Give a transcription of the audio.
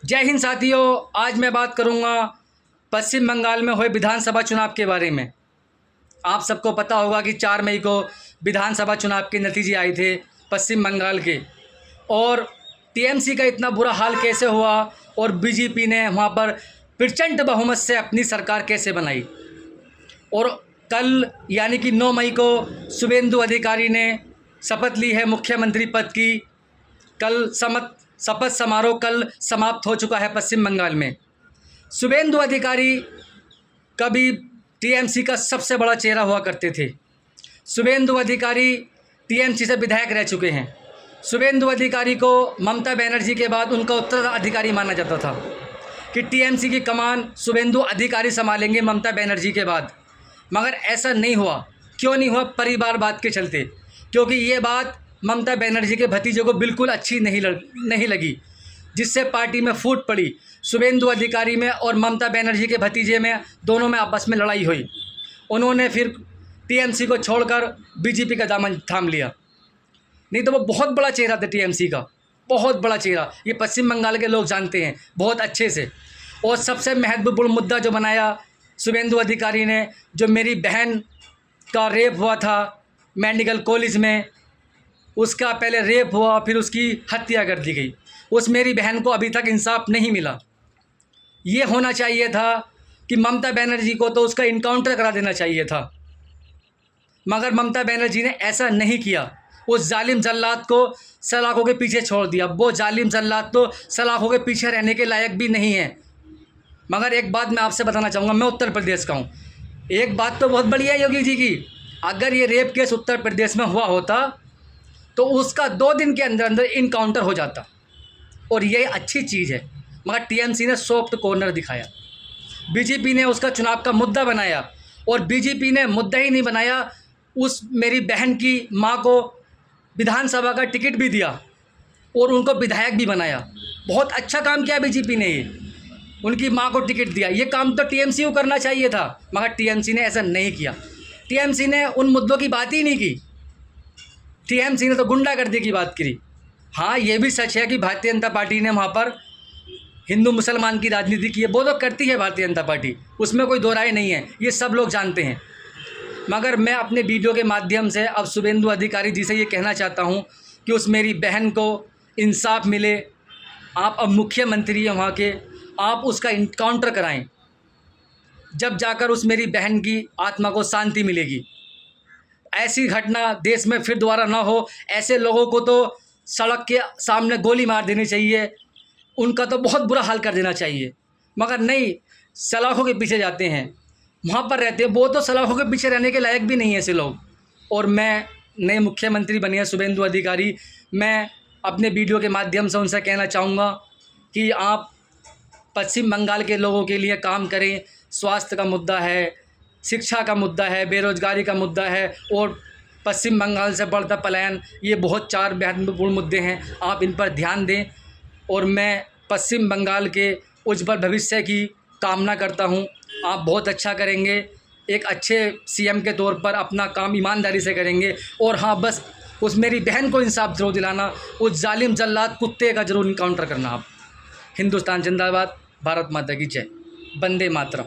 जय हिंद साथियों, आज मैं बात करूंगा पश्चिम बंगाल में हुए विधानसभा चुनाव के बारे में। आप सबको पता होगा कि 4 मई को विधानसभा चुनाव के नतीजे आए थे पश्चिम बंगाल के, और टीएमसी का इतना बुरा हाल कैसे हुआ और बीजेपी ने वहां पर प्रचंड बहुमत से अपनी सरकार कैसे बनाई। और कल यानी कि 9 मई को शुभेंदु अधिकारी ने शपथ ली है मुख्यमंत्री पद की। कल शपथ समारोह कल समाप्त हो चुका है पश्चिम बंगाल में। शुभेंदु अधिकारी कभी टीएमसी का सबसे बड़ा चेहरा हुआ करते थे। शुभेंदु अधिकारी टीएमसी से विधायक रह चुके हैं। शुभेंदु अधिकारी को ममता बनर्जी के बाद उनका उत्तराधिकारी माना जाता था कि टीएमसी की कमान शुभेंदु अधिकारी संभालेंगे ममता बनर्जी के बाद, मगर ऐसा नहीं हुआ। क्यों नहीं हुआ? परिवारवाद के चलते, क्योंकि ये बात ममता बनर्जी के भतीजे को बिल्कुल अच्छी नहीं लगी, जिससे पार्टी में फूट पड़ी। शुभेंदु अधिकारी में और ममता बनर्जी के भतीजे में दोनों में आपस में लड़ाई हुई। उन्होंने फिर टीएमसी को छोड़कर बीजेपी का दामन थाम लिया। नहीं तो वो बहुत बड़ा चेहरा था टीएमसी का, बहुत बड़ा चेहरा। ये पश्चिम बंगाल के लोग जानते हैं बहुत अच्छे से। और सबसे महत्वपूर्ण मुद्दा जो बनाया शुभेंदु अधिकारी ने, जो मेरी बहन का रेप हुआ था मेडिकल कॉलेज में, उसका पहले रेप हुआ फिर उसकी हत्या कर दी गई। उस मेरी बहन को अभी तक इंसाफ नहीं मिला। ये होना चाहिए था कि ममता बनर्जी को तो उसका इनकाउंटर करा देना चाहिए था, मगर ममता बनर्जी ने ऐसा नहीं किया। उस जालिम जल्लाद को सलाखों के पीछे छोड़ दिया। वो जालिम जल्लाद तो सलाखों के पीछे रहने के लायक भी नहीं है। मगर एक बात मैं आपसे बताना चाहूँगा, मैं उत्तर प्रदेश का हूँ। एक बात तो बहुत बढ़िया है योगी जी की, अगर ये रेप केस उत्तर प्रदेश में हुआ होता तो उसका 2 दिन के अंदर अंदर इनकाउंटर हो जाता, और ये अच्छी चीज़ है। मगर टीएमसी ने सॉफ्ट कॉर्नर दिखाया, बीजेपी ने उसका चुनाव का मुद्दा बनाया। और बीजेपी ने मुद्दा ही नहीं बनाया, उस मेरी बहन की मां को विधानसभा का टिकट भी दिया और उनको विधायक भी बनाया। बहुत अच्छा काम किया बीजेपी ने, ये उनकी मां को टिकट दिया। ये काम तो टीएमसी को करना चाहिए था, मगर टीएमसी ने ऐसा नहीं किया। टीएमसी ने उन मुद्दों की बात ही नहीं की। टीएमसी ने तो गुंडागर्दी की बात करी। हाँ, ये भी सच है कि भारतीय जनता पार्टी ने वहाँ पर हिंदू मुसलमान की राजनीति की है। वो तो करती है भारतीय जनता पार्टी, उसमें कोई दो राय नहीं है, ये सब लोग जानते हैं। मगर मैं अपने वीडियो के माध्यम से अब शुभेंदु अधिकारी जी से ये कहना चाहता हूँ कि उस मेरी बहन को इंसाफ मिले। आप अब मुख्यमंत्री हैं वहाँ के, आप उसका इनकाउंटर कराएं, जब जाकर उस मेरी बहन की आत्मा को शांति मिलेगी। ऐसी घटना देश में फिर दोबारा ना हो। ऐसे लोगों को तो सड़क के सामने गोली मार देनी चाहिए, उनका तो बहुत बुरा हाल कर देना चाहिए। मगर नहीं, सलाखों के पीछे जाते हैं, वहाँ पर रहते हैं। वो तो सलाखों के पीछे रहने के लायक भी नहीं है ऐसे लोग। और मैं नए मुख्यमंत्री बने हैं शुभेंदु अधिकारी, मैं अपने वीडियो के माध्यम से उनसे कहना चाहूँगा कि आप पश्चिम बंगाल के लोगों के लिए काम करें। स्वास्थ्य का मुद्दा है, शिक्षा का मुद्दा है, बेरोजगारी का मुद्दा है, और पश्चिम बंगाल से बढ़ता पलायन, ये बहुत 4 महत्वपूर्ण मुद्दे हैं। आप इन पर ध्यान दें, और मैं पश्चिम बंगाल के उज्जवल भविष्य की कामना करता हूं। आप बहुत अच्छा करेंगे, एक अच्छे सीएम के तौर पर अपना काम ईमानदारी से करेंगे। और हाँ, बस उस मेरी बहन को इंसाफ जरूर दिलाना, उस जालिम जल्लाद कुत्ते का जरूर इनकाउंटर करना। आप हिंदुस्तान जिंदाबाद, भारत माता की जय, वंदे मातरम।